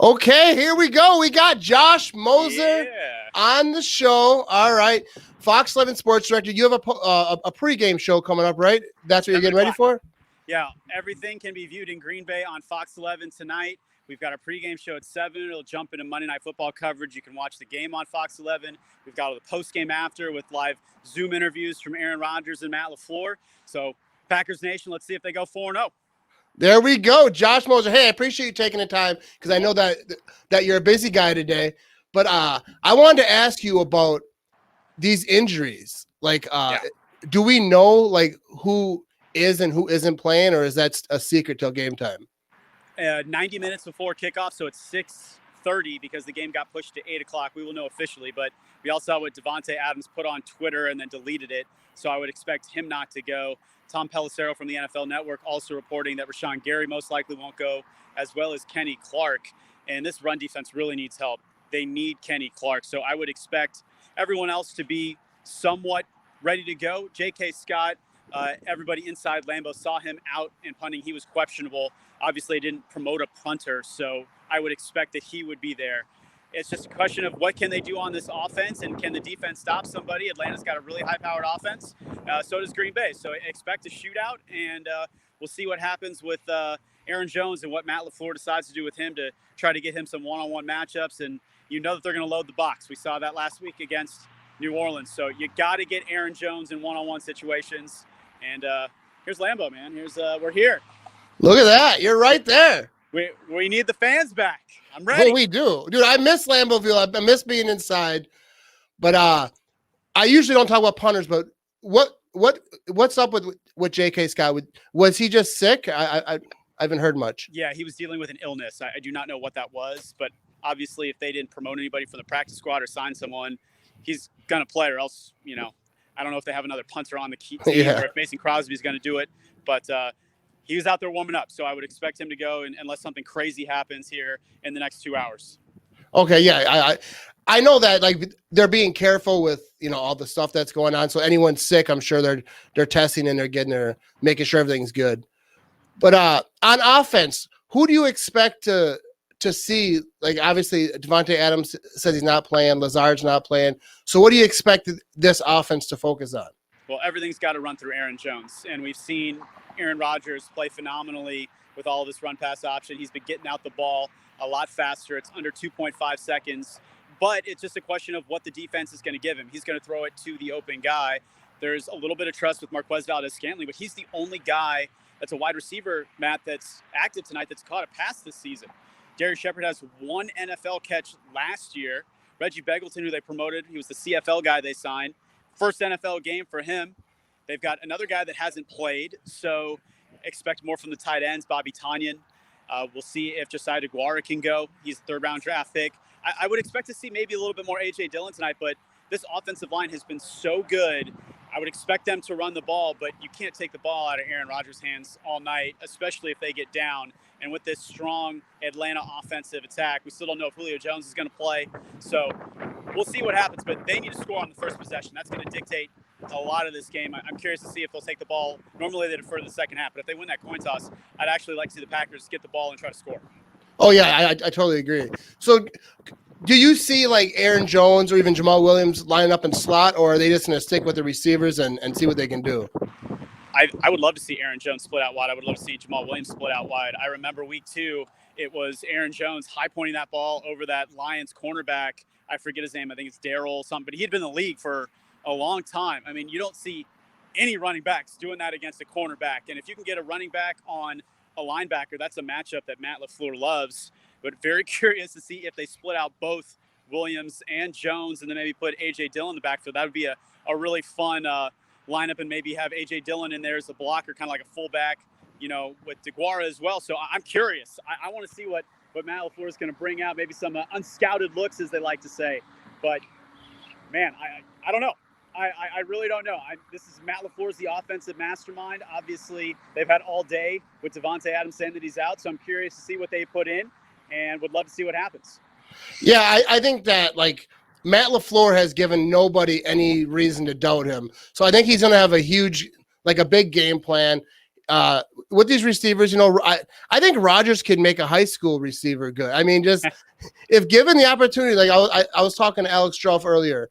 Okay, here we go. We got Josh Moser Yeah. on the show. All right. Fox 11 Sports Director, you have a pregame show coming up, right? That's what you're 7 getting ready o'clock. for? Yeah, everything can be viewed in Green Bay on Fox 11 tonight. We've got a pregame show at 7. It'll jump into Monday Night Football coverage. You can watch the game on Fox 11. We've got the postgame after with live Zoom interviews from Aaron Rodgers and Matt LaFleur. So, Packers Nation, let's see if they go 4-0. There we go. Josh Moser. Hey, I appreciate you taking the time because I know that you're a busy guy today. But I wanted to ask you about these injuries. Like, do we know like who is and who isn't playing, or is that a secret till game time? 90 minutes before kickoff, so it's 6:30 because the game got pushed to 8 o'clock. We will know officially, but we all saw what Davante Adams put on Twitter and then deleted it, so I would expect him not to go. Tom Pelissero from the NFL Network also reporting that Rashawn Gary most likely won't go, as well as Kenny Clark. And this run defense really needs help. They need Kenny Clark, so I would expect everyone else to be somewhat ready to go. J.K. Scott, everybody inside Lambeau saw him out in punting. He was questionable. Obviously, didn't promote a punter, so I would expect that he would be there. It's just a question of what can they do on this offense, and can the defense stop somebody? Atlanta's got a really high-powered offense. So does Green Bay. So expect a shootout, and we'll see what happens with Aaron Jones and what Matt LaFleur decides to do with him to try to get him some one-on-one matchups. And you know that they're going to load the box. We saw that last week against New Orleans. So you got to get Aaron Jones in one-on-one situations. And here's Lambeau, man. We're here. Look at that. You're right there. We need the fans back. I'm ready. Well, we do. Dude, I miss Lambeauville. I miss being inside. But I usually don't talk about punters, but what's up with J.K. Scott? Was he just sick? I haven't heard much. Yeah, he was dealing with an illness. I do not know what that was, but obviously if they didn't promote anybody for the practice squad or sign someone, he's going to play, or else, I don't know if they have another punter on the team or if Mason Crosby's going to do it. But he was out there warming up, so I would expect him to go unless something crazy happens here in the next 2 hours. Okay, yeah, I know that like they're being careful with all the stuff that's going on. So anyone's sick, I'm sure they're testing and they're making sure everything's good. But on offense, who do you expect to see? Like obviously Davante Adams says he's not playing, Lazard's not playing. So what do you expect this offense to focus on? Well, everything's got to run through Aaron Jones, and we've seen Aaron Rodgers play phenomenally with all of this run pass option. He's been getting out the ball a lot faster. It's under 2.5 seconds, but it's just a question of what the defense is going to give him. He's going to throw it to the open guy. There's a little bit of trust with Marquez Valdez-Scantling, but he's the only guy that's a wide receiver, Matt, that's active tonight that's caught a pass this season. Darius Shepard has one NFL catch last year. Reggie Begelton, who they promoted, he was the CFL guy they signed. First NFL game for him. They've got another guy that hasn't played, so expect more from the tight ends, Bobby Tonyan. We'll see if Josiah DeGuara can go. He's a third-round draft pick. I would expect to see maybe a little bit more A.J. Dillon tonight, but this offensive line has been so good. I would expect them to run the ball, but you can't take the ball out of Aaron Rodgers' hands all night, especially if they get down. And with this strong Atlanta offensive attack, we still don't know if Julio Jones is going to play. So we'll see what happens, but they need to score on the first possession. That's going to dictate a lot of this game. I'm curious to see if they'll take the ball. Normally they defer to the second half, but if they win that coin toss, I'd actually like to see the Packers get the ball and try to score. Oh, yeah, I totally agree. So do you see like Aaron Jones or even Jamal Williams line up in slot, or are they just going to stick with the receivers and see what they can do? I would love to see Aaron Jones split out wide. I would love to see Jamal Williams split out wide. I remember week 2, it was Aaron Jones high pointing that ball over that Lions cornerback. I forget his name. I think it's Darryl something, but he had been in the league for a long time. I mean, you don't see any running backs doing that against a cornerback. And if you can get a running back on a linebacker, that's a matchup that Matt LaFleur loves. But very curious to see if they split out both Williams and Jones and then maybe put A.J. Dillon in the backfield. That would be a really fun lineup, and maybe have A.J. Dillon in there as a blocker, kind of like a fullback, with DeGuara as well. So I'm curious. I want to see what Matt LaFleur is going to bring out, maybe some unscouted looks, as they like to say. But, man, I don't know. I really don't know. This is Matt LaFleur's the offensive mastermind. Obviously, they've had all day with Davante Adams saying that he's out, so I'm curious to see what they put in and would love to see what happens. Yeah, I think that, like, Matt LaFleur has given nobody any reason to doubt him. So I think he's going to have a big game plan. with these receivers, I think Rodgers could make a high school receiver good. I mean, just if given the opportunity, like I was talking to Alex Strouf earlier,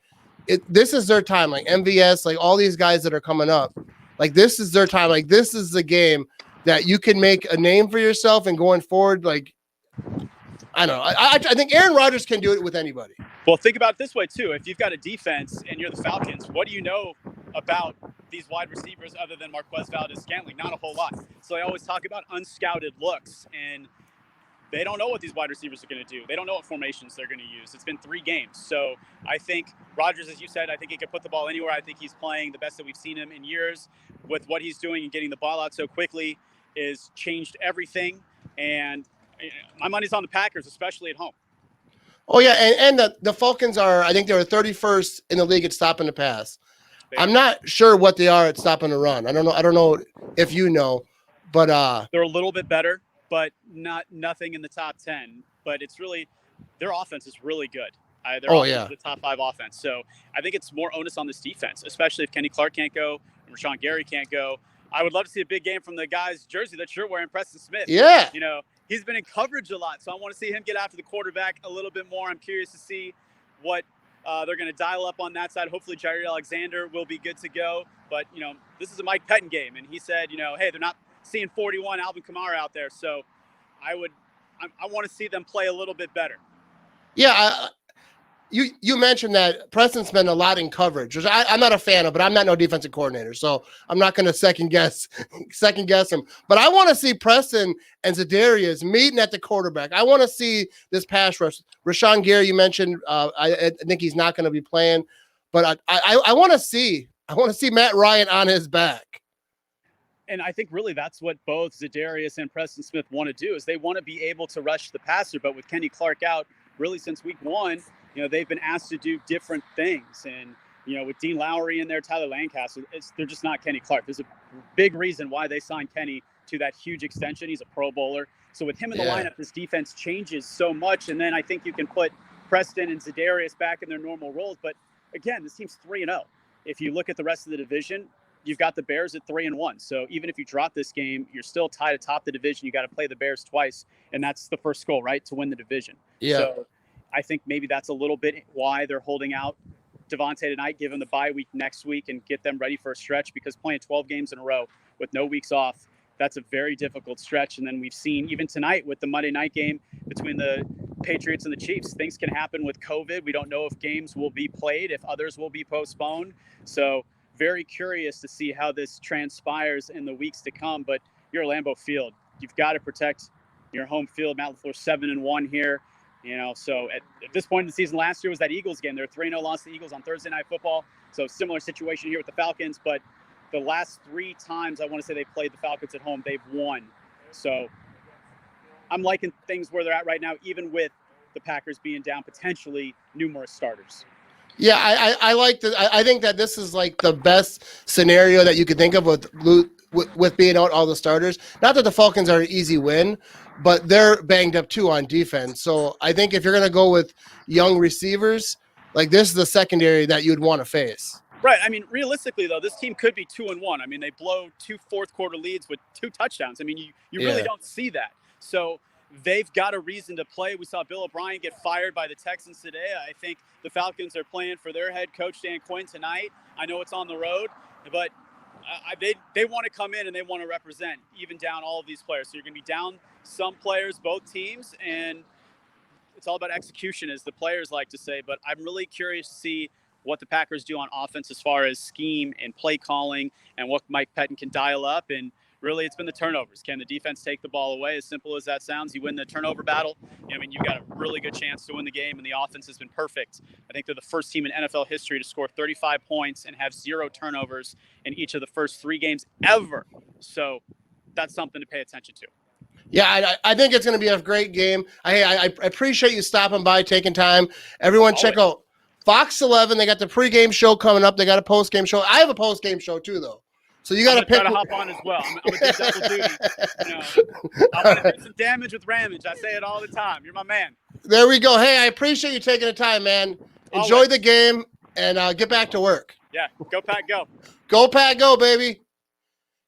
this is their time. Like MVS, like all these guys that are coming up, like this is their time. Like this is the game that you can make a name for yourself and going forward. Like I don't know. I think Aaron Rodgers can do it with anybody. Well, think about it this way too. If you've got a defense and you're the Falcons, what do you know about these wide receivers other than Marquez Valdez-Scantling? Not a whole lot. So I always talk about unscouted looks, and they don't know what these wide receivers are going to do. They don't know what formations they're going to use. It's been 3 games. So I think Rodgers, as you said, I think he could put the ball anywhere. I think he's playing the best that we've seen him in years. With what he's doing and getting the ball out so quickly is changed everything. And my money's on the Packers, especially at home. Oh, yeah, and the Falcons I think they were 31st in the league at stopping the pass. I'm not sure what they are at stopping the run. I don't know if you know, but they're a little bit better, but nothing in the top 10. But it's really their offense is really good. They're the top 5 offense. So I think it's more onus on this defense, especially if Kenny Clark can't go and Rashawn Gary can't go. I would love to see a big game from the guy's jersey that you're wearing, Preston Smith. Yeah. He's been in coverage a lot, so I want to see him get after the quarterback a little bit more. I'm curious to see what they're going to dial up on that side. Hopefully, Jair Alexander will be good to go. But, this is a Mike Pettin game, and he said, hey, they're not seeing 41 Alvin Kamara out there. So I want to see them play a little bit better. Yeah, you mentioned that Preston spent a lot in coverage, which I'm not a fan of, but I'm not no defensive coordinator, so I'm not going to second guess him. But I want to see Preston and Za'Darius meeting at the quarterback. I want to see this pass rush. Rashawn Gary, you mentioned, I think he's not going to be playing, but I want to see Matt Ryan on his back. And I think really that's what both Za'Darius and Preston Smith want to do is they want to be able to rush the passer. But with Kenny Clark out, really since week 1. They've been asked to do different things. And, with Dean Lowry in there, Tyler Lancaster, they're just not Kenny Clark. There's a big reason why they signed Kenny to that huge extension. He's a Pro Bowler. So with him in the lineup, this defense changes so much. And then I think you can put Preston and Za'Darius back in their normal roles. But, again, this team's 3-0. If you look at the rest of the division, you've got the Bears at 3-1. So even if you drop this game, you're still tied atop the division. You got to play the Bears twice. And that's the first goal, right, to win the division. Yeah. So I think maybe that's a little bit why they're holding out Devontae tonight, give them the bye week next week and get them ready for a stretch, because playing 12 games in a row with no weeks off, that's a very difficult stretch. And then we've seen even tonight with the Monday night game between the Patriots and the Chiefs, things can happen with COVID. We don't know if games will be played, if others will be postponed. So very curious to see how this transpires in the weeks to come. But you're at Lambeau Field. You've got to protect your home field. Matt LaFleur 7-1 here. So at this point in the season last year was that Eagles game. They're 3-0 lost to the Eagles on Thursday Night Football. So similar situation here with the Falcons. But the last 3 times I want to say they played the Falcons at home, they've won. So I'm liking things where they're at right now, even with the Packers being down potentially numerous starters. Yeah, I like that. I think that this is like the best scenario that you could think of with being out all the starters. Not that the Falcons are an easy win, but they're banged up too on defense. So I think if you're going to go with young receivers, like this is the secondary that you'd want to face. Right. I mean, realistically, though, this team could be 2-1. I mean, they blow 2 fourth-quarter leads with 2 touchdowns. I mean, you really don't see that. So they've got a reason to play. We saw Bill O'Brien get fired by the Texans today. I think the Falcons are playing for their head coach, Dan Quinn, tonight. I know it's on the road, but they want to come in and they want to represent, even down all of these players. So you're going to be down some players, both teams, and it's all about execution, as the players like to say. But I'm really curious to see what the Packers do on offense as far as scheme and play calling and what Mike Pettin can dial up. And really, it's been the turnovers. Can the defense take the ball away? As simple as that sounds, you win the turnover battle. You've got a really good chance to win the game, and the offense has been perfect. I think they're the first team in NFL history to score 35 points and have 0 turnovers in each of the first 3 games ever. So that's something to pay attention to. Yeah, I think it's going to be a great game. I appreciate you stopping by, taking time. Everyone check out Fox 11. They got the pregame show coming up. They got a postgame show. I have a postgame show too, though. So you got to pick. Try to hop on as well. I'm going to do double duty. I want to do some damage with Ramage. I say it all the time. You're my man. There we go. Hey, I appreciate you taking the time, man. Enjoy the game and get back to work. Yeah, go Pack, go. Go Pack, go, baby.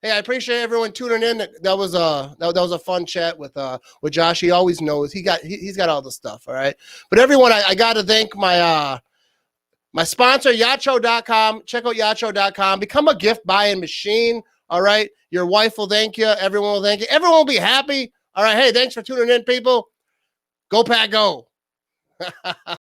Hey, I appreciate everyone tuning in. That was a fun chat with Josh. He always knows he's got all the stuff. All right, but everyone, I got to thank my sponsor, yacho.com. Check out yacho.com. Become a gift buying machine. All right, your wife will thank you. Everyone will thank you. Everyone will be happy. All right, hey, thanks for tuning in, people. Go Pack, go.